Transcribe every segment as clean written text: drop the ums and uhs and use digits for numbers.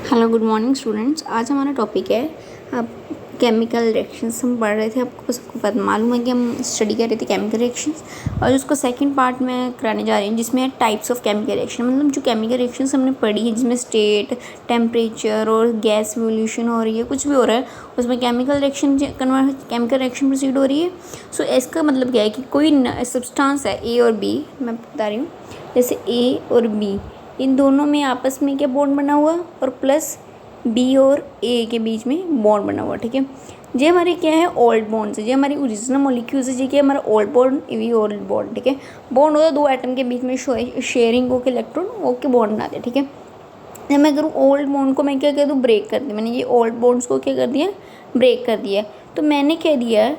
Hello good morning students. आज हमारा topic है अब केमिकल रिएक्शंस। हम पढ़ रहे थे, आपको सबको पता मालूम है कि हम स्टडी कर रहे थे केमिकल रिएक्शंस, और उसको सेकंड पार्ट में कराने जा रहे हैं जिसमें है टाइप्स ऑफ केमिकल रिएक्शन। मतलब जो केमिकल रिएक्शंस हमने पढ़ी है जिसमें स्टेट, टेम्परेचर और गैस इवोल्यूशन हो रही है, कुछ भी हो रहा है, उसमें chemical reaction chemical reaction proceed हो रही है। सो इसका मतलब क्या है कि कोई सब्सटेंस है ए और बी, मैं बता रही हूँ, जैसे ए और बी, इन दोनों में आपस में क्या बॉन्ड बना हुआ और प्लस बी और ए के बीच में बॉन्ड बना हुआ। ठीक है, ये हमारे क्या है ओल्ड बॉन्ड्स है, ये हमारी ओरिजिनल मॉलिक्यूल्स है, ये क्या हमारा ओल्ड बॉन्ड, ये ओल्ड बॉन्ड। ठीक है, बॉन्ड होता है दो एटम के बीच में शेयरिंग होकर इलेक्ट्रॉन होकर बॉन्ड बनाते हैं। ठीक है, जब मैं करूँ ओल्ड बॉन्ड को मैं क्या कर दूँ, ब्रेक कर दिया। मैंने ये ओल्ड बॉन्ड्स को क्या कर दिया, ब्रेक कर दिया। तो मैंने कह दिया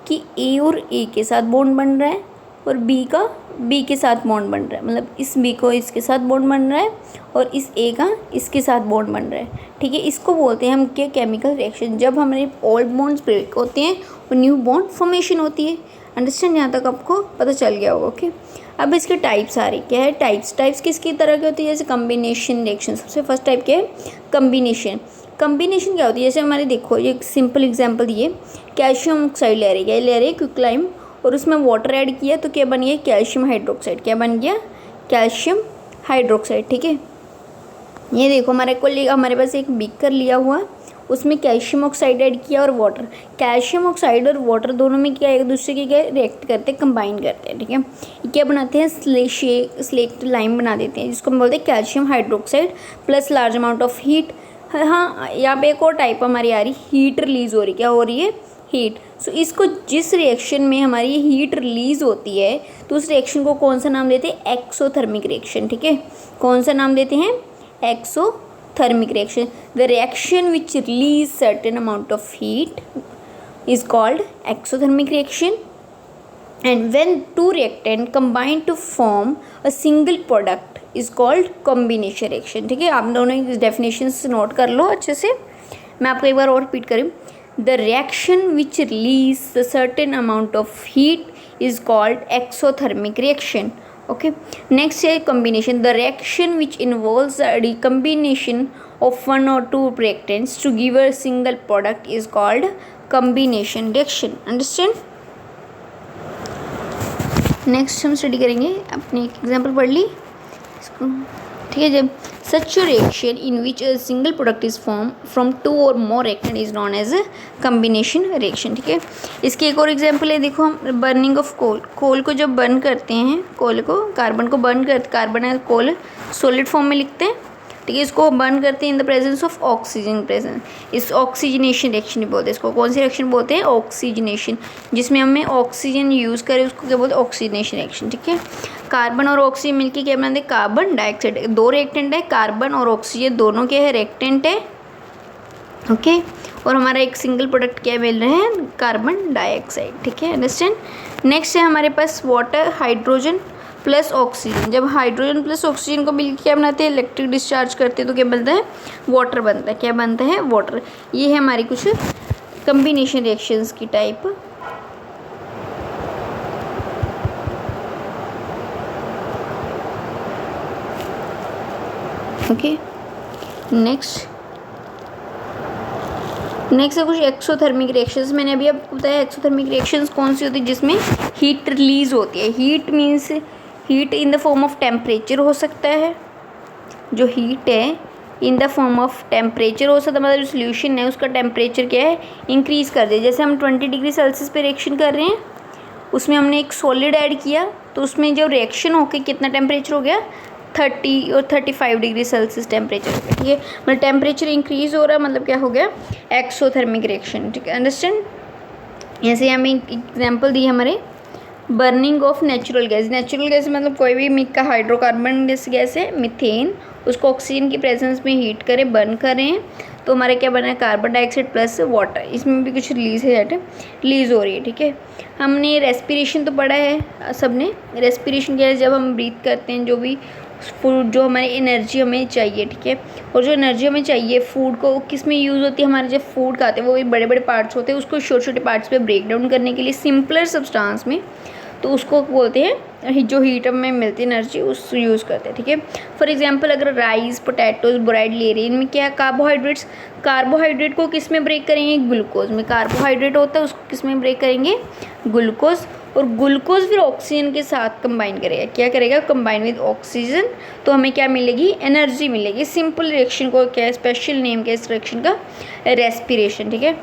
कि ए और ए के साथ बॉन्ड बन रहा है और बी का बी के साथ बॉन्ड बन रहा है, मतलब इस बी को इसके साथ बॉन्ड बन रहा है और इस ए का इसके साथ बॉन्ड बन रहा है। ठीक है, इसको बोलते हैं हम क्या, केमिकल रिएक्शन। जब हमारे ओल्ड बॉन्ड्स ब्रेक होते हैं और न्यू बॉन्ड फॉर्मेशन होती है। अंडरस्टैंड, यहाँ तक आपको पता चल गया होगा। ओके, अब इसके टाइप्स आ रही, क्या है टाइप्स किसकी तरह की होती है, जैसे कम्बिनेशन रिएक्शन। सबसे फर्स्ट टाइप क्या है, कम्बिनेशन। कम्बिनेशन क्या होती है, जैसे हमारे देखो ये एक सिंपल एग्जांपल दिए, कैल्शियम ऑक्साइड ले रही है, ले रही है क्विकलाइम, और उसमें वाटर ऐड किया तो क्या बन गया, कैल्शियम हाइड्रोक्साइड। क्या बन गया, कैल्शियम हाइड्रोक्साइड। ठीक है, ये देखो हमारे पास एक बीकर लिया हुआ, उसमें कैल्शियम ऑक्साइड ऐड किया और वाटर। कैल्शियम ऑक्साइड और वाटर दोनों में क्या एक दूसरे के क्या रिएक्ट करते हैं, कंबाइन करते हैं। ठीक है, क्या बनाते हैं, स्लेक्ट लाइम बना देते हैं, जिसको हम बोलते हैं calcium hydroxide plus large amount of heat. हाँ, यहाँ पे एक और टाइप हमारी आ रही, हीट रिलीज हो रही, क्या हो रही है, हीट। सो इसको जिस रिएक्शन में हमारी हीट रिलीज होती है तो उस रिएक्शन को कौन सा नाम देते हैं, एक्सोथर्मिक रिएक्शन। ठीक है, कौन सा नाम देते हैं, exothermic reaction. The reaction which release certain amount of heat is called exothermic reaction, and when two reactant combine to form a single product is called combination reaction. ठीक है, आप दोनों डेफिनेशंस नोट कर लो अच्छे से। मैं आपको एक बार और रिपीट करूँ, the reaction which release a certain amount of heat is called exothermic reaction. Okay, next है combination. The reaction which involves the recombination of one or two reactants to give a single product is called combination reaction. Understand? Next हम study करेंगे, अपनी एक example पढ़ ली इसको। ठीक है, जब such a reaction in which a single product is formed from two or more reactant is known as a combination reaction. ठीक है, इसकी एक और एग्जांपल है, देखो हम बर्निंग ऑफ कोल को जब बर्न करते हैं, कोल को कार्बन को बर्न करते, कार्बन है कोल सॉलिड फॉर्म में लिखते हैं। ठीक है, इसको बर्न करते हैं in the presence of oxygen presence, इस ऑक्सीजनेशन रिएक्शन बोलते हैं। इसको कौन सी रिएक्शन बोलते हैं, ऑक्सीजनेशन, जिसमें हमें ऑक्सीजन यूज़ करें उसको क्या बोलते हैं, ऑक्सीजनेशन रिएक्शन। ठीक है, कार्बन और ऑक्सीजन मिलकर क्या बनाते हैं, कार्बन डाइऑक्साइड। दो रिएक्टेंट है, कार्बन और ऑक्सीजन दोनों क्या है, रिएक्टेंट है। ओके, और हमारा एक सिंगल प्रोडक्ट क्या मिल रहा है, कार्बन डाइऑक्साइड। ठीक है, अंडरस्टैंड। नेक्स्ट है हमारे पास वाटर, हाइड्रोजन प्लस ऑक्सीजन। जब हाइड्रोजन प्लस ऑक्सीजन को मिलकर क्या बनाते हैं, इलेक्ट्रिक डिस्चार्ज करते हैं तो क्या बनता है, वाटर बनता है। क्या बनता है, वाटर। ये है हमारी कुछ कम्बिनेशन रिएक्शंस की टाइप। ओके, नेक्स्ट है कुछ एक्सोथर्मिक रिएक्शंस। मैंने अभी आपको बताया एक्सोथर्मिक रिएक्शंस कौन सी होती है, जिसमें हीट रिलीज होती है। Heat means heat in the form of temperature हो सकता है, जो हीट है in the form of temperature हो सकता है, मतलब जो सोल्यूशन है उसका टेम्परेचर क्या है, इंक्रीज कर दे। जैसे हम 20 डिग्री सेल्सियस पे रिएक्शन कर रहे हैं, उसमें हमने एक सॉलिड ऐड किया तो उसमें जो रिएक्शन होकर कितना टेम्परेचर हो गया, 30 और 35 डिग्री सेल्सियस टेम्परेचर हो गया। ठीक है, मतलब टेम्परेचर इंक्रीज हो रहा है, मतलब क्या हो गया, एक्सोथर्मिक रिएक्शन। ठीक है, अंडरस्टैंड। ऐसे हमें एग्जांपल दी हमारे burning of natural gas. Natural gas मतलब कोई भी मिक का हाइड्रोकार्बन जैसे गैस है, मिथेन, उसको ऑक्सीजन की प्रेजेंस में हीट करें, बर्न करें तो हमारा क्या बना है, कार्बन डाइऑक्साइड प्लस वाटर। इसमें भी कुछ रिलीज है, रिलीज हो रही है। ठीक है, हमने रेस्पिरेशन तो पढ़ा है सबने। रेस्पिरेशन क्या है, जब हम ब्रीथ करते हैं जो भी फूड, जो हमारी एनर्जी हमें चाहिए। ठीक है, और जो एनर्जी हमें चाहिए फूड को किस में यूज़ होती है, हमारे जब फूड खाते हैं वो भी बड़े बड़े पार्ट्स होते हैं, उसको छोटे छोटे पार्ट्स पे ब्रेक डाउन करने के लिए सिंपलर सब्सटेंस में, तो उसको बोलते हैं जो हीट में मिलती एनर्जी उस यूज़ करते हैं, ठीक है। फॉर एग्जांपल अगर राइस, पोटैटोज, ब्रेड ले रही है, इनमें क्या है, कार्बोहाइड्रेट्स। कार्बोहाइड्रेट को किस में ब्रेक करेंगे, ग्लूकोज में। कार्बोहाइड्रेट होता है उसको किस में ब्रेक करेंगे, ग्लूकोज। और ग्लूकोज फिर ऑक्सीजन के साथ कंबाइन करेगा, क्या करेगा, कंबाइन विद ऑक्सीजन, तो हमें क्या मिलेगी, एनर्जी मिलेगी। सिंपल रिएक्शन को क्या है, स्पेशल नेम क्या है इस रिएक्शन का, रेस्पिरेशन, ठीक है।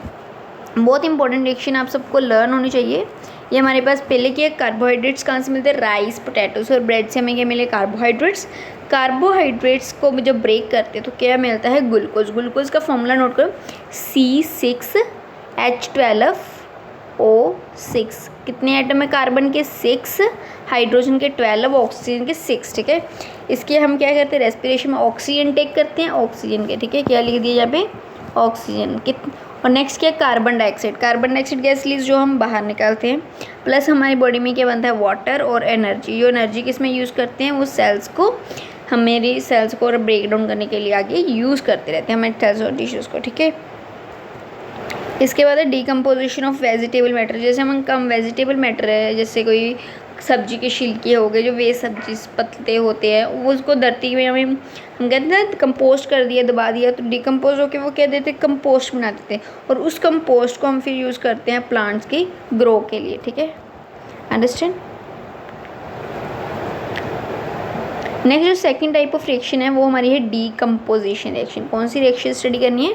बहुत इंपॉर्टेंट रिएक्शन आप सबको लर्न होनी चाहिए। ये हमारे पास पहले क्या है, कार्बोहाइड्रेट्स कहाँ से मिलते हैं, राइस, पोटैटोस और ब्रेड से हमें क्या मिले, कार्बोहाइड्रेट्स। कार्बोहाइड्रेट्स को जब ब्रेक करते हैं तो क्या मिलता है, ग्लूकोज। ग्लूकोज का फॉर्मूला नोट करो, C6H12O6। कितने एटम है कार्बन के, 6, हाइड्रोजन के 12, ऑक्सीजन के 6, ठीक है। इसके हम क्या करते हैं, रेस्पिरेशन में ऑक्सीजन टेक करते हैं, ऑक्सीजन के, ठीक है। क्या लिख दिया यहाँ पे, ऑक्सीजन। और नेक्स्ट क्या है, carbon dioxide. Carbon dioxide gas lease जो हम बाहर निकालते हैं, प्लस हमारी बॉडी में क्या बनता है, वाटर और एनर्जी। जो एनर्जी किस में यूज़ करते हैं, वो सेल्स को, हमारी सेल्स को ब्रेक डाउन करने के लिए आगे यूज़ करते रहते हैं हमारे सेल्स और टिश्यूज़ को, ठीक है। इसके बाद है डिकम्पोजिशन ऑफ वेजिटेबल मैटर। जैसे हम कम वेजिटेबल मैटर है, जैसे कोई सब्जी के छिलके हो गए, जो वेस्ट सब्जी पत्ते होते हैं, वो उसको धरती में हम कहते हैं कंपोस्ट कर दिया, दबा दिया, तो डिकम्पोज होकर वो क्या देते हैं, कंपोस्ट बना देते हैं। और उस कंपोस्ट को हम फिर यूज़ करते हैं प्लांट्स की ग्रो के लिए, ठीक है। अंडरस्टैंड। नेक्स्ट जो सेकंड टाइप ऑफ रिएक्शन है वो हमारी है डीकम्पोजिशन रिएक्शन। कौन सी रिएक्शन स्टडी करनी है,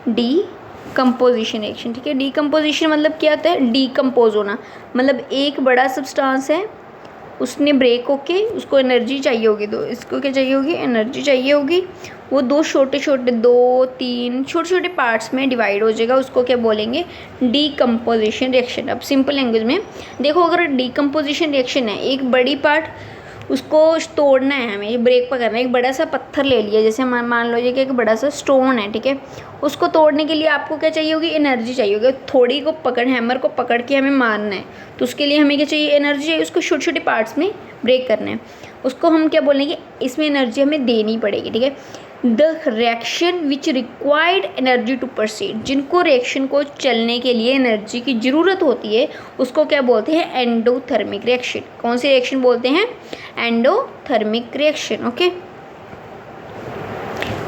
डीकम्पोजिशन रिएक्शन, ठीक है। डीकम्पोजिशन मतलब क्या होता है, डीकम्पोज होना, मतलब एक बड़ा सब्सटेंस है, उसने ब्रेक होके उसको एनर्जी चाहिए होगी, तो इसको क्या चाहिए होगी, एनर्जी चाहिए होगी। वो दो छोटे छोटे 2-3 छोटे छोटे पार्ट्स में डिवाइड हो जाएगा, उसको क्या बोलेंगे, डीकम्पोजिशन रिएक्शन। अब सिंपल लैंग्वेज में देखो, अगर डीकम्पोजिशन रिएक्शन है, एक बड़ी पार्ट उसको तोड़ना है, हमें ब्रेक पर करना है। एक बड़ा सा पत्थर ले लिया, जैसे मान लो ये कि एक बड़ा सा स्टोन है, ठीक है। उसको तोड़ने के लिए आपको क्या चाहिए होगी, एनर्जी चाहिए होगी। थोड़ी को पकड़, हैमर को पकड़ के हमें मारना है, तो उसके लिए हमें क्या चाहिए, एनर्जी चाहिए। उसको छोटे छोटे पार्ट्स में ब्रेक करना है, उसको हम क्या बोलेंगे, इसमें एनर्जी हमें देनी पड़ेगी, ठीक है। The reaction which required energy to proceed, जिनको रिएक्शन को चलने के लिए एनर्जी की ज़रूरत होती है, उसको क्या बोलते हैं, एंडोथर्मिक रिएक्शन। कौन सी रिएक्शन बोलते हैं, एंडोथर्मिक रिएक्शन, ओके।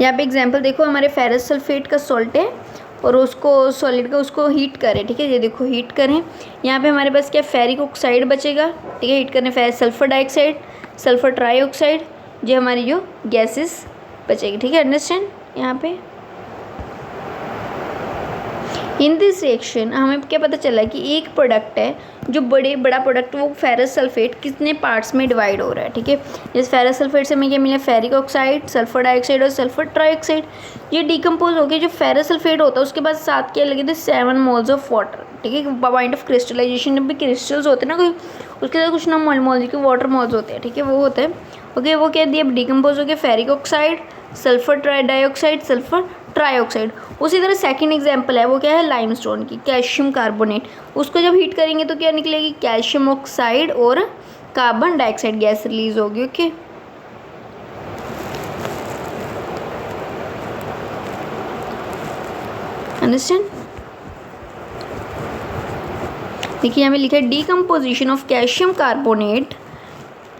यहाँ पे एग्जांपल देखो, हमारे फेरस सल्फेट का सॉल्ट है और उसको सॉलिड का उसको हीट करें, ठीक है। ये देखो हीट करें, यहाँ पे हमारे पास क्या फेरिक ऑक्साइड बचेगा, ठीक है। हीट करने ferrous sulphur dioxide, sulphur trioxide, ये हमारी जो गैसेस बचेगी, ठीक है। अंडरस्टैंड। यहाँ पे इन दिस रिएक्शन हमें क्या पता चला कि एक प्रोडक्ट है जो बड़ा प्रोडक्ट, वो फेरस सल्फेट कितने पार्ट्स में डिवाइड हो रहा है, ठीक है। इस फेरस सल्फेट से हमें क्या मिला, फेरिक ऑक्साइड, सल्फर डाइऑक्साइड और सल्फर ट्राईऑक्साइड। ये डिकम्पोज हो गया, जो फेरस सल्फेट होता है उसके बाद साथ क्या लगे थे, 7 मोल्स ऑफ वाटर, ठीक है। पॉइंट ऑफ क्रिस्टलाइजेशन जब भी क्रिस्टल्स होते हैं ना कोई, उसके साथ कुछ ना मोल के वाटर मोल्स होते हैं, ठीक है, वो होते हैं, ओके। वो क्या दिया, डिकम्पोज हो गया, ferric oxide, sulphur dioxide, sulphur trioxide. उसी तरह सेकंड एग्जांपल है, वो क्या है, लाइमस्टोन की, कैल्शियम कार्बोनेट। उसको जब हीट करेंगे तो क्या निकलेगी, कैल्शियम ऑक्साइड और कार्बन डाइऑक्साइड गैस रिलीज होगी, ओके। अंडरस्टैंड। देखिए यहाँ पे लिखा है डीकम्पोजिशन ऑफ कैल्शियम कार्बोनेट,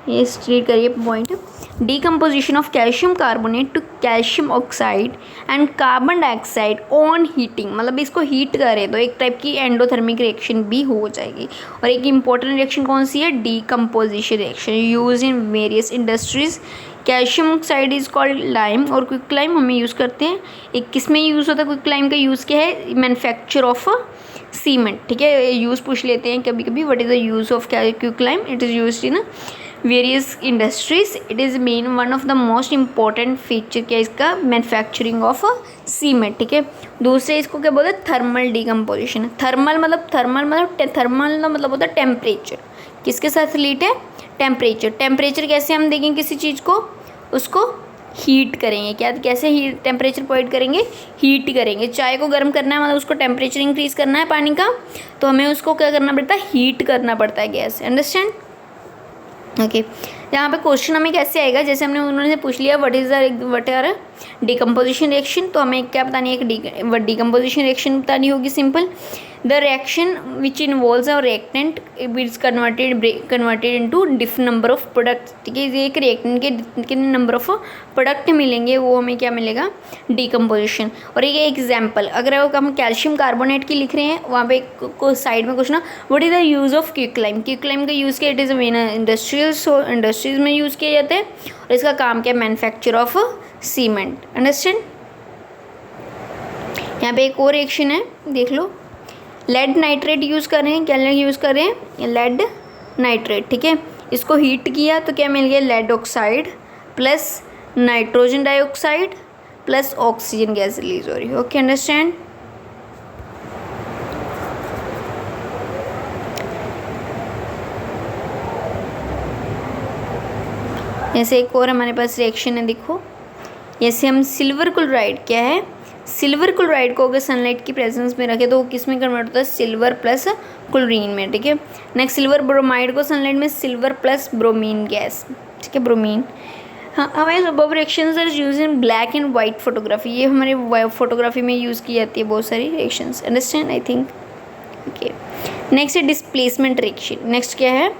ये रीड करिए point, decomposition of calcium carbonate to calcium oxide and carbon dioxide on heating, मतलब इसको हीट करें तो एक टाइप की एंडोथर्मिक रिएक्शन भी हो जाएगी। और एक इम्पॉर्टेंट रिएक्शन कौन सी है, decomposition reaction, use in various industries. Calcium oxide is called lime और क्विक लाइम हमें यूज़ करते हैं। एक किस में यूज़ होता है, क्विक लाइम का यूज़ क्या है, मैन्युफैक्चर ऑफ सीमेंट, ठीक है। यूज़ पूछ लेते हैं कभी कभी, what is the use of quick lime, it is used in various industries, it is main one of the most important feature क्या इसका, मैन्युफैक्चरिंग ऑफ सीमेंट, ठीक है। दूसरे इसको क्या बोलते हैं, थर्मल डीकम्पोजिशन। थर्मल मतलब होता है टेम्परेचर, किसके साथ रिलेट है, टेम्परेचर। टेम्परेचर कैसे हम देखेंगे किसी चीज़ को, उसको हीट करेंगे, क्या कैसे हीट टेम्परेचर प्रोवाइड करेंगे, हीट करेंगे। चाय को गर्म करना है, मतलब उसको टेम्परेचर इंक्रीज़ करना है पानी का, तो हमें उसको क्या करना पड़ता है, हीट करना पड़ता है गैस, अंडरस्टैंड, ओके। यहाँ पे क्वेश्चन हमें कैसे आएगा, जैसे हमने उन्होंने पूछ लिया व्हाट आर डिकम्पोजिशन रिएक्शन, तो हमें क्या बतानी है, एक डिकम्पोजिशन रिएक्शन बतानी होगी। Simple the reaction which involves a reactant is converted into different number of product. ठीक है, एक रिएक्टेंट के कितने नंबर ऑफ प्रोडक्ट मिलेंगे वो हमें क्या मिलेगा, डीकम्पोजिशन। और एक एग्जाम्पल, अगर हम कैल्शियम कार्बोनेट की लिख रहे हैं, वहाँ पे साइड में कुछ ना, what is the use of quicklime. Quicklime का यूज़ किया, इट इज़ मेन इंडस्ट्रीज में यूज़ किया जाता है, और इसका काम क्या, मैन्युफैक्चर ऑफ सीमेंट। अंडरस्टैंड। यहाँ पे एक और रिएक्शन है, देख लो, लेड नाइट्रेट यूज़ कर रहे हैं, क्या यूज़ कर रहे हैं, लेड नाइट्रेट। ठीक है, इसको हीट किया तो क्या मिल गया, lead oxide plus nitrogen dioxide plus oxygen gas release हो रही है। Okay, understand. ऐसे एक और हमारे पास रिएक्शन है, देखो, जैसे हम सिल्वर क्लोराइड, क्या है, सिल्वर क्लोराइड को अगर सनलाइट की प्रेजेंस में रखे तो वो किस में कन्वर्ट होता है, सिल्वर प्लस क्लोरीन में। ठीक है, नेक्स्ट सिल्वर ब्रोमाइड को सनलाइट में सिल्वर प्लस ब्रोमीन गैस। ठीक है, ब्रोमीन। हाँ, हमारे सब reactions are use in black and white photography, ये हमारे फोटोग्राफी में यूज़ की जाती है बहुत सारी reactions. Understand, I think. Okay, next है डिस्प्लेसमेंट रिएक्शन। नेक्स्ट क्या है,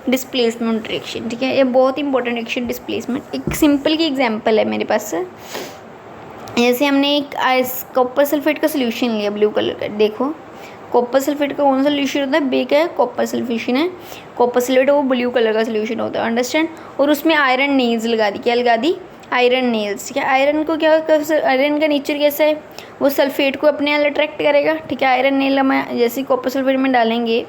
डिस्प्लेसमेंट रिएक्शन। ठीक है, ये बहुत इंपॉर्टेंट रिएक्शन डिस्प्लेसमेंट। एक सिंपल की एग्जांपल है मेरे पास, जैसे हमने एक कॉपर सल्फेट का सोल्यूशन लिया ब्लू कलर का। देखो, कॉपर सल्फेट का कौन सा सोल्यूशन होता है, बेक है, कॉपर सल्फेशन है, कॉपर सल्फेट वो ब्लू कलर का सोल्यूशन होता है। अंडरस्टैंड। और उसमें आयरन नेल्स लगा दी, क्या लगा दी, आयरन नेल्स। ठीक है, आयरन को क्या, आयरन का नेचर कैसा है, वो सल्फेट को अपने यहाँ अट्रैक्ट करेगा। ठीक है, आयरन नेल हम जैसे कॉपर सल्फेट में डालेंगे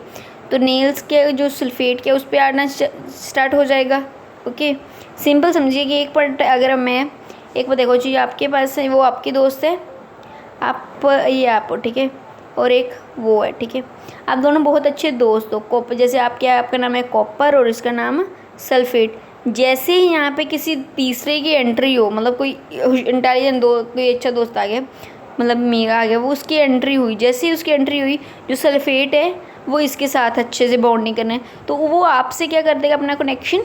तो नेल्स के जो सल्फेट के उस पर आना स्टार्ट हो जाएगा। ओके, सिंपल समझिए कि एक पार्ट अगर मैं एक बार देखो जी, आपके पास है, वो आपकी दोस्त है, आप ये आप हो, ठीक है, और एक वो है। ठीक है, आप दोनों बहुत अच्छे दोस्त हो। कॉपर, जैसे आपका नाम है कॉपर और इसका नाम सल्फेट। जैसे ही यहाँ पे किसी तीसरे की एंट्री हो, मतलब कोई इंटेलिजेंट कोई अच्छा दोस्त आ गया, मतलब मेरा आ गया, वो उसकी एंट्री हुई, जैसे ही उसकी एंट्री हुई, जो सल्फेट है वो इसके साथ अच्छे से बॉन्डिंग करना है, तो वो आपसे क्या कर देगा, अपना कनेक्शन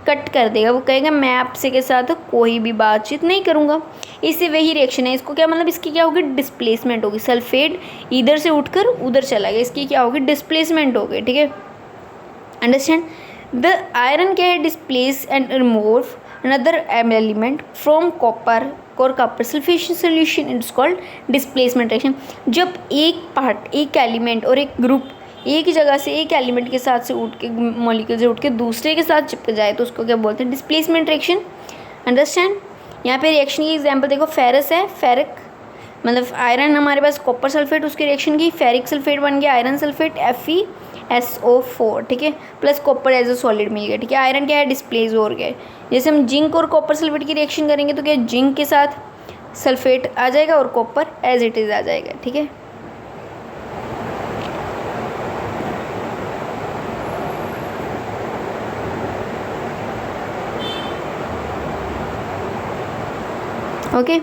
कट कर देगा। वो कहेगा मैं आपसे के साथ कोई भी बातचीत नहीं करूँगा। इससे वही रिएक्शन है, इसको क्या मतलब, इसकी क्या होगी, डिस्प्लेसमेंट होगी। सल्फेट इधर से उठकर उधर चला गया, इसकी क्या होगी, डिस्प्लेसमेंट हो गई। ठीक है, अंडरस्टैंड। द आयरन क्या है, displace and remove another element from copper और copper sulphate solution, it's called displacement reaction. जब एक पार्ट, एक एलिमेंट और एक ग्रुप एक ही जगह से एक एलिमेंट के साथ से उठ के, मॉलिक्यूल से उठ के दूसरे के साथ चिपक जाए तो उसको क्या बोलते हैं, डिस्प्लेसमेंट रिएक्शन। अंडरस्टैंड। यहाँ पे रिएक्शन की एग्जांपल देखो, फेरस है, फेरिक मतलब आयरन हमारे पास कॉपर सल्फेट, उसकी रिएक्शन की फेरिक सल्फेट बन गया आयरन सल्फेट FeSO4। ठीक है, plus copper as a solid मिल गया। ठीक है, आयरन क्या है, डिस्प्लेस हो गया। जैसे हम जिंक और कॉपर सल्फेट की रिएक्शन करेंगे तो क्या जिंक के साथ सल्फेट आ जाएगा और कॉपर एज इट इज़ आ जाएगा। ठीक है, ओके।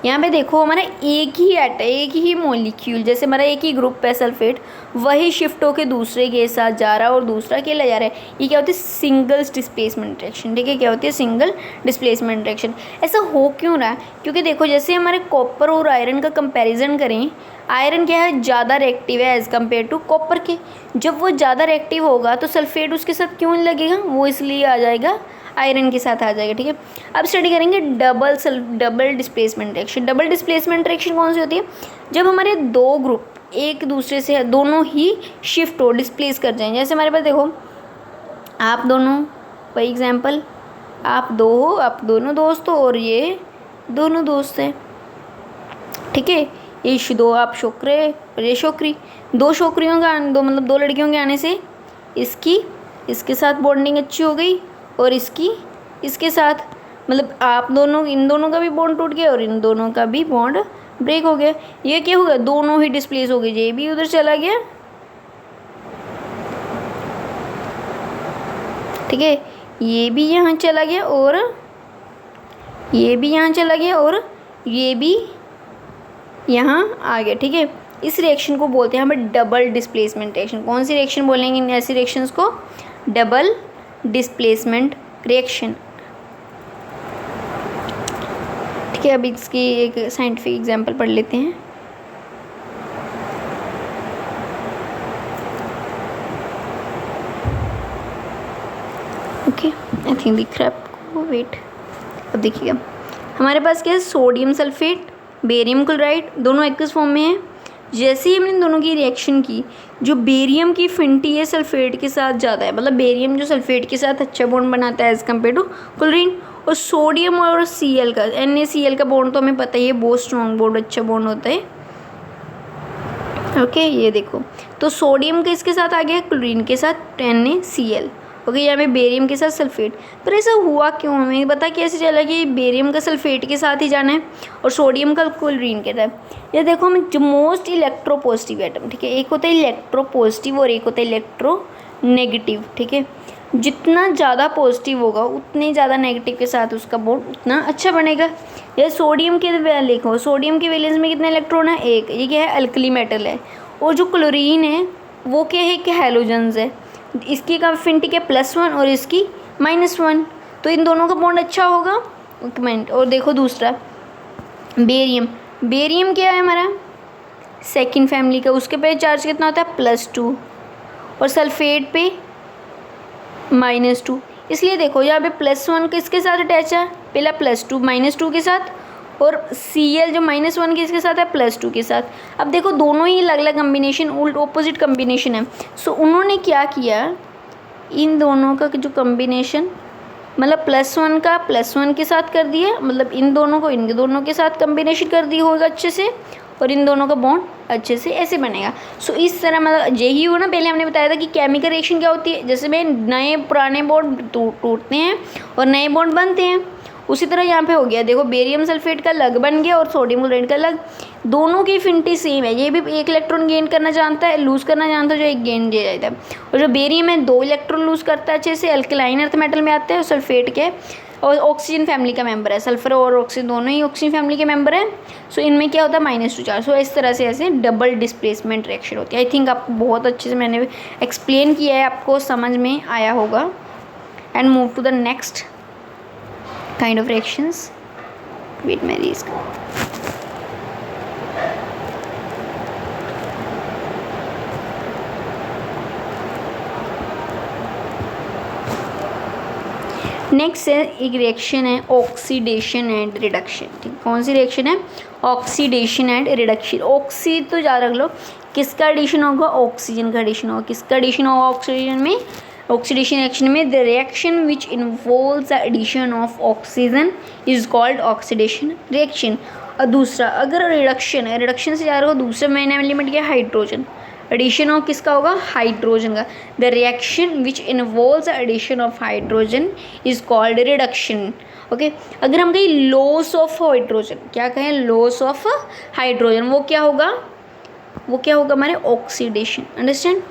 यहाँ पे देखो हमारा एक ही एट, एक ही मॉलिक्यूल, जैसे हमारा एक ही ग्रुप है सल्फेट, वही शिफ्ट होकर दूसरे के साथ जा रहा है और दूसरा अकेला जा रहा है। ये क्या होती है, सिंगल डिस्प्लेसमेंट रिएक्शन। ठीक है, क्या होती है, सिंगल डिस्प्लेसमेंट रिएक्शन। ऐसा हो क्यों रहा है, क्योंकि देखो जैसे हमारे कॉपर और आयरन का कंपैरिजन करें, आयरन क्या है, ज़्यादा रिएक्टिव है एज़ कम्पेयर टू कॉपर के। जब वो ज़्यादा रिएक्टिव होगा तो सल्फेट उसके साथ क्यों लगेगा, वो इसलिए आ जाएगा, आयरन के साथ आ जाएगा। ठीक है, अब स्टडी करेंगे double displacement reaction. Double displacement reaction कौन सी होती है, जब हमारे दो ग्रुप एक दूसरे से दोनों ही शिफ्ट हो, डिस्प्लेस कर जाएं। जैसे हमारे पास देखो, आप दोनों, फॉर एग्जाम्पल आप दो हो, आप दोनों दोस्त हो और ये दोनों दोस्त हैं। ठीक है, ये दो आप छोकरे और ये छोकरी, दो छोकरियों का मतलब दो लड़कियों के आने से इसके साथ बॉन्डिंग अच्छी हो गई और इसके साथ, मतलब आप दोनों, इन दोनों का भी बॉन्ड टूट गया और इन दोनों का भी बॉन्ड ब्रेक हो गया। ये क्या हो गया, दोनों ही डिस्प्लेस हो गए, ये भी उधर चला गया। ठीक है, ये भी यहाँ चला गया और ये भी यहाँ चला गया और ये भी यहाँ आ गया। ठीक है, इस रिएक्शन को बोलते हैं हमें डबल डिस्प्लेसमेंट रिएक्शन। कौन सी रिएक्शन बोलेंगे इन ऐसी रिएक्शंस को, डबल डिस्प्लेसमेंट रिएक्शन। ठीक है, अब इसकी एक साइंटिफिक एग्जांपल पढ़ लेते हैं। आई थिंक दिख रहा है आपको, वेट, अब देखिएगा हमारे पास क्या है, सोडियम सल्फेट, बेरियम क्लोराइड, दोनों एक्वस फॉर्म में है। जैसे ही हमने इन दोनों की रिएक्शन की, जो बेरियम की अफिनिटी है सल्फेट के साथ ज़्यादा है, मतलब बेरियम जो सल्फेट के साथ अच्छा बॉन्ड बनाता है एज़ कम्पेयर टू क्लोरीन। और सोडियम और Cl का, NaCl का बॉन्ड तो हमें पता ही है, बहुत स्ट्रॉन्ग बॉन्ड, अच्छा बॉन्ड होता है। ओके ये देखो, तो सोडियम के इसके साथ आ गया, क्लोरीन के साथ NaCl। ओके यहाँ पे बेरियम के साथ सल्फेट। पर ऐसा हुआ क्यों, हमें पता कैसे चला कि बेरियम का सल्फेट के साथ ही जाना है और सोडियम का क्लोरीन के साथ। ये देखो हमें जो मोस्ट इलेक्ट्रोपॉजिटिव एटम, ठीक है, एक होता है इलेक्ट्रोपॉजिटिव और एक होता है इलेक्ट्रोनेगेटिव, ठीक है। जितना ज़्यादा पॉजिटिव होगा उतने ज़्यादा नेगेटिव के साथ उसका बॉन्ड उतना अच्छा बनेगा। ये सोडियम के देखो, सोडियम के वैलेंस में कितने इलेक्ट्रॉन है, एक, ये क्या है, अल्कली मेटल है। और जो क्लोरीन है वो क्या है कि हैलोजेंस है, इसकी का अफिनिटी क्या +1 और इसकी -1, तो इन दोनों का बॉन्ड अच्छा होगा। कमेंट। और देखो दूसरा बेरियम, बेरियम क्या है हमारा सेकंड फैमिली का, उसके पे चार्ज कितना होता है +2 और सल्फेट पे -2। इसलिए देखो यहाँ पे +1 किसके साथ अटैच है, पहला +2 -2 के साथ, और Cl जो -1 किसके साथ है, +2 के साथ। अब देखो दोनों ही अलग अलग कम्बिनेशन, उल्ट ऑपोजिट कम्बिनेशन है। सो उन्होंने क्या किया, इन दोनों का जो कम्बिनेशन, मतलब +1 का +1 के साथ कर दिया, मतलब इन दोनों को इनके दोनों के साथ कम्बिनेशन कर दी होगा अच्छे से, और इन दोनों का बॉन्ड अच्छे से ऐसे बनेगा। सो इस तरह मतलब यही हो ना, पहले हमने बताया था कि केमिकल रिएक्शन क्या होती है, जैसे में नए पुराने बॉन्ड टूटते हैं और नए बॉन्ड बनते हैं, उसी तरह यहाँ पे हो गया। देखो बेरियम सल्फेट का अलग बन गया और सोडियम क्लोराइड का अलग, दोनों की अफिनिटी सेम है। ये भी एक इलेक्ट्रॉन गेन करना जानता है, लूज़ करना जानता है, जो एक गेन दिया जाता है। और जो बेरियम है 2 इलेक्ट्रॉन लूज़ करता है अच्छे से, अल्कलाइन अर्थ मेटल में आता है, और सल्फेट के और ऑक्सीजन फैमिली का मेंबर है, सल्फर और ऑक्सीजन दोनों ही ऑक्सीजन फैमिली के मेंबर हैं। सो इनमें क्या होता है -2 चार्ज। सो इस तरह से ऐसे डबल डिस्प्लेसमेंट रिएक्शन होती है। आई थिंक आपको बहुत अच्छे से मैंने एक्सप्लेन किया है, आपको समझ में आया होगा। And move to the next kind of reactions. Wait, मेरी इसका नेक्स्ट है एक रिएक्शन है ऑक्सीडेशन एंड रिडक्शन। ठीक, कौन सी रिएक्शन है, ऑक्सीडेशन एंड रिडक्शन। ऑक्सी तो याद रख लो, किसका एडिशन होगा, ऑक्सीजन का एडिशन होगा। किसका एडिशन होगा ऑक्सीजन में, ऑक्सीडेशन रिएक्शन में the reaction which involves the addition of oxygen is called oxidation reaction. और दूसरा अगर रिडक्शन है, रिडक्शन से जा रहा हो, दूसरा मेन एलिमेंट क्या है, हाइड्रोजन। एडिशन ऑफ किसका होगा, हाइड्रोजन का। The reaction which involves the addition of hydrogen is called reduction. Okay, अगर हम कहें लॉस ऑफ हाइड्रोजन, क्या कहें, लॉस ऑफ हाइड्रोजन, वो क्या होगा, वो क्या होगा हमारे ऑक्सीडेशन। अंडरस्टैंड।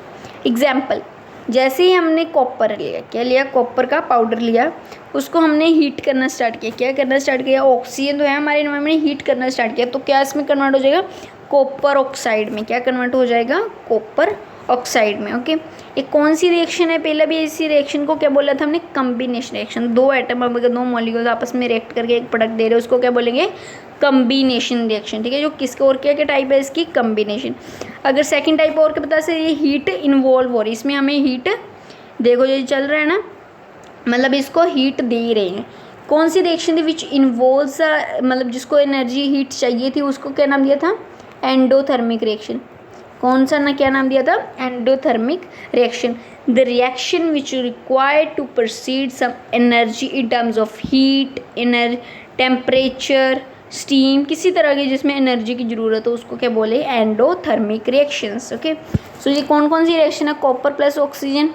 एग्जाम्पल, जैसे ही हमने कॉपर लिया, क्या लिया, कॉपर का पाउडर लिया, उसको हमने हीट करना स्टार्ट किया। क्या करना स्टार्ट किया, ऑक्सीजन तो है हमारे एनवायरनमेंट में, हीट करना स्टार्ट किया, तो क्या इसमें कन्वर्ट हो जाएगा, कॉपर ऑक्साइड में। क्या कन्वर्ट हो जाएगा, कॉपर ऑक्साइड में। ओके, ये कौन सी रिएक्शन है, पहले भी इसी रिएक्शन को क्या बोला था हमने, कम्बिनेशन रिएक्शन। 2 एटम अगर 2 मॉलिक्यूल्स आपस में रिएक्ट करके एक प्रोडक्ट दे रहे हैं, उसको क्या बोलेंगे, कम्बिनेशन रिएक्शन। ठीक है, जो किसके और क्या क्या टाइप है इसकी, कम्बिनेशन। अगर सेकंड टाइप और के पता से ये हीट इन्वॉल्व हो रही है, इसमें हमें हीट, देखो ये चल रहा है ना, मतलब इसको हीट दे रहे हैं। कौन सी रिएक्शन थी विच इन्वॉल्व्स, मतलब जिसको एनर्जी हीट चाहिए थी, उसको क्या नाम दिया था, एंडोथर्मिक रिएक्शन। कौन सा ना, क्या नाम दिया था, endothermic reaction. The reaction which required to proceed some energy in terms of heat, temperature, steam, किसी तरह की जिसमें एनर्जी की ज़रूरत हो, उसको क्या बोले, एंडोथर्मिक रिएक्शंस। ओके, सो ये कौन कौन सी रिएक्शन है, copper plus oxygen,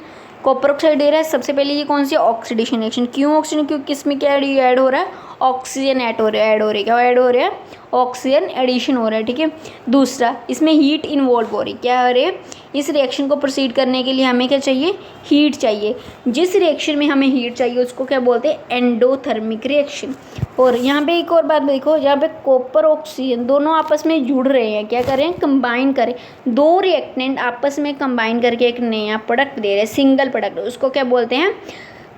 copper oxide दे रहा है। सबसे पहले ये कौन सी ऑक्सीडेशन रिएक्शन, क्यों ऑक्सीजन, क्योंकि किसमें क्या ऐड हो रहा है, ऑक्सीजन ऐड हो रहा है, क्या ऐड हो रहा है, ऑक्सीजन एडिशन हो रहा है। ठीक है, दूसरा इसमें हीट इन्वॉल्व हो रही है, क्या हो रही है, इस रिएक्शन को प्रोसीड करने के लिए हमें क्या चाहिए, हीट चाहिए। जिस रिएक्शन में हमें हीट चाहिए उसको क्या बोलते हैं, एंडोथर्मिक रिएक्शन। और यहाँ पे एक और बात देखो, यहाँ पे कॉपर ऑक्सीजन दोनों आपस में जुड़ रहे हैं, क्या करें, कंबाइन करें। 2 रिएक्टेंट आपस में कंबाइन करके एक नया प्रोडक्ट दे रहे हैं, सिंगल प्रोडक्ट, उसको क्या बोलते हैं,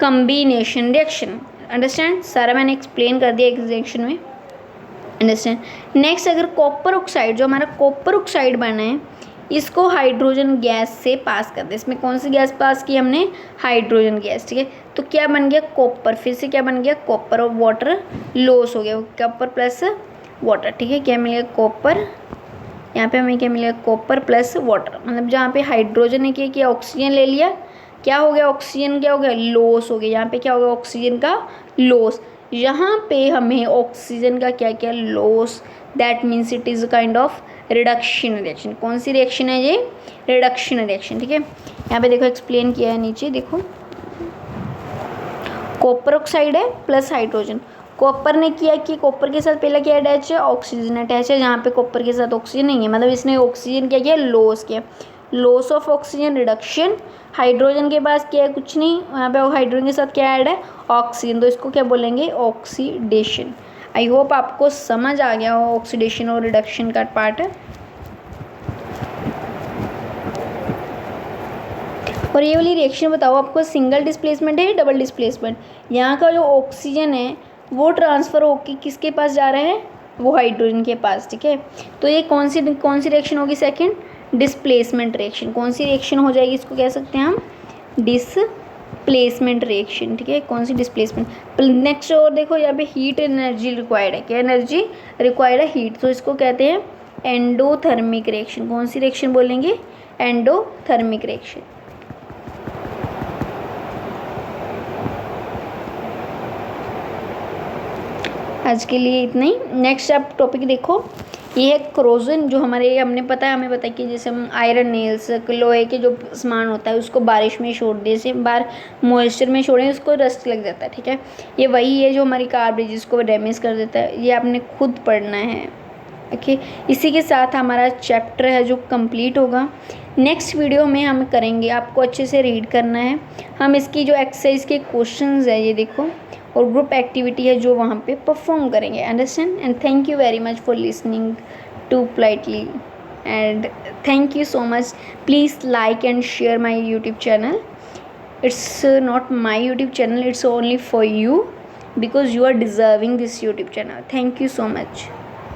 कम्बिनेशन रिएक्शन। अंडरस्टैंड, सारा मैंने एक्सप्लेन कर दिया एक रिएक्शन में। अंडरस्टैंड। नेक्स्ट, अगर कॉपर ऑक्साइड, जो हमारा कॉपर ऑक्साइड बना है, इसको हाइड्रोजन गैस से पास कर दे। इसमें कौन सी गैस पास की हमने? हाइड्रोजन गैस, ठीक है। तो क्या बन गया? कॉपर। फिर से क्या बन गया? कॉपर और वाटर लॉस हो गया, कॉपर प्लस वाटर, ठीक है। क्या मिल गया? कॉपर। यहाँ पे हमें क्या मिलेगा? कॉपर प्लस वाटर, मतलब जहाँ पे हाइड्रोजन ने क्या किया? ऑक्सीजन ले लिया, क्या हो गया? ऑक्सीजन क्या हो गया? लॉस हो गया। यहाँ पे क्या हो गया? ऑक्सीजन का लॉस। यहाँ पे हमें ऑक्सीजन का क्या क्या? Loss. That means it is kind of reduction reaction. कौन सी रिएक्शन है ये? रिडक्शन रिएक्शन, ठीक है। यहाँ पे देखो एक्सप्लेन किया है नीचे, देखो कॉपर ऑक्साइड है प्लस हाइड्रोजन। कॉपर ने किया कि कॉपर के साथ पहला क्या अटैच है? ऑक्सीजन अटैच है, जहाँ पे कॉपर के साथ ऑक्सीजन नहीं है, मतलब इसने ऑक्सीजन क्या किया? लॉस किया। Loss of oxygen, reduction. Hydrogen के पास क्या है? कुछ नहीं, यहाँ पे हाइड्रोजन के साथ क्या ऐड है? ऑक्सीजन, तो इसको क्या बोलेंगे? ऑक्सीडेशन। आई होप आपको समझ आ गया हो ऑक्सीडेशन और रिडक्शन का पार्ट है। और ये वाली रिएक्शन बताओ आपको सिंगल डिस्प्लेसमेंट है या डबल डिस्प्लेसमेंट? यहाँ का जो ऑक्सीजन है वो ट्रांसफ़र होकर किसके पास जा रहा है? वो हाइड्रोजन के पास, ठीक है। तो ये कौन सी रिएक्शन होगी? Second displacement reaction. कौन सी रिएक्शन हो जाएगी? इसको कह सकते हैं हम डिस्प्लेसमेंट रिएक्शन, ठीक है। कौन सी? डिस्प्लेसमेंट। नेक्स्ट और देखो यहाँ पे हीट एनर्जी रिक्वायर्ड है। क्या एनर्जी रिक्वायर्ड है? हीट। तो इसको कहते हैं एंडोथर्मिक रिएक्शन। कौन सी रिएक्शन बोलेंगे? Endothermic reaction. आज के लिए इतना ही। नेक्स्ट आप टॉपिक देखो, ये है क्रोजन। जो हमने पता है कि जैसे हम आयरन नेल्स, लोहे के जो सामान होता है उसको बारिश में छोड़ दें, जैसे बार मॉइस्चर में छोड़ें उसको रस्ट लग जाता है, ठीक है। ये वही है जो हमारी कार ब्रिजेस को डैमेज कर देता है। ये आपने खुद पढ़ना है, ओके। इसी के साथ हमारा चैप्टर है जो कंप्लीट होगा। नेक्स्ट वीडियो में हम करेंगे, आपको अच्छे से रीड करना है। हम इसकी जो एक्सरसाइज के क्वेश्चंस है ये देखो, और ग्रुप एक्टिविटी है जो वहाँ पे परफॉर्म करेंगे। Understand? And thank you very much for listening to politely, and thank you so much. Please like and share my YouTube channel. It's not my YouTube channel, it's only for you because you are deserving this YouTube channel. Thank you so much.